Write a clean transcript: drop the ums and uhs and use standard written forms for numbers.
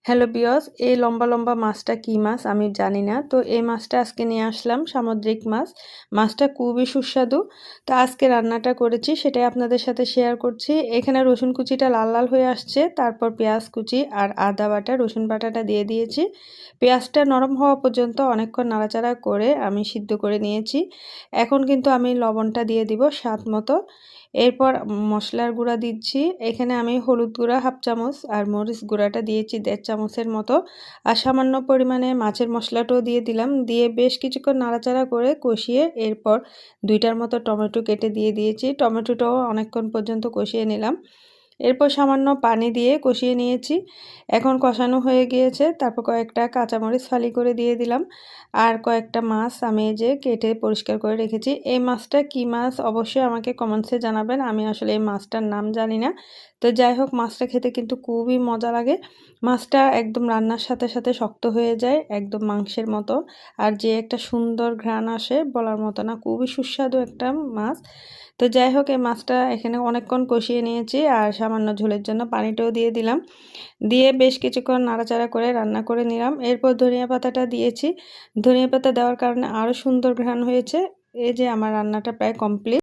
Hello বিয়স, এই লম্বা লম্বা মাছটা কি মাছ আমি জানি না। তো এই মাছটা আজকে নিয়ে আসলাম, সামুদ্রিক মাছ। মাছটা খুবই সুস্বাদু। তো আজকে রান্নাটা করেছি সেটাই আপনাদের সাথে শেয়ার করছি। এখানে রসুন কুচিটা লাল লাল হয়ে আসছে, তারপর পেঁয়াজ কুচি আর আদা বাটা, রসুন বাটাটা দিয়ে দিয়েছি। পেঁয়াজটা নরম হওয়া পর্যন্ত অনেকক্ষণ নাড়াচাড়া করে আমি সিদ্ধ করে নিয়েছি। এখন কিন্তু আমি লবণটা দিয়ে দিব স্বাদ মতো। এরপর মশলার গুঁড়া দিচ্ছি। এখানে আমি হলুদ গুঁড়া 1/2 চামচ আর মরিচ গুঁড়াটা দিয়েছি 1.5 চামচের মতো। আর সামান্য পরিমাণে মাছের মশলাটাও দিয়ে দিলাম। দিয়ে বেশ কিছুক্ষণ নাড়াচাড়া করে কষিয়ে এরপর 2টার মতো টমেটো কেটে দিয়ে দিয়েছি। টমেটোটাও অনেকক্ষণ পর্যন্ত কষিয়ে নিলাম। এরপর সামান্য পানি দিয়ে কষিয়ে নিয়েছি। এখন কষানো হয়ে গিয়েছে। তারপর কয়েকটা কাঁচামরিচ ফালি করে দিয়ে দিলাম। আর কয়েকটা মাছ আমি এই যে কেটে পরিষ্কার করে রেখেছি। এই মাছটা কি মাছ অবশ্যই আমাকে কমেন্টসে জানাবেন। আমি আসলে এই মাছটার নাম জানি না। তো যাই হোক, মাছটা খেতে কিন্তু খুবই মজা লাগে। মাছটা একদম রান্নার সাথে সাথে শক্ত হয়ে যায়, একদম মাংসের মতো। আর যে একটা সুন্দর ঘ্রাণ আসে বলার মতো না, খুবই সুস্বাদু একটা মাছ। তো যাই হোক, এই মাছটা এখানে অনেকক্ষণ কষিয়ে নিয়েছি আর সামান্য ঝোলের জন্য পানিটাও দিয়ে দিলাম। দিয়ে বেশ কিছুক্ষণ নাড়াচাড়া করে রান্না করে নিলাম। এরপর ধনিয়া পাতাটা দিয়েছি। ধনিয়া পাতা দেওয়ার কারণে আরও সুন্দর ঘ্রাণ হয়েছে। এই যে আমার রান্নাটা প্রায় কমপ্লিট।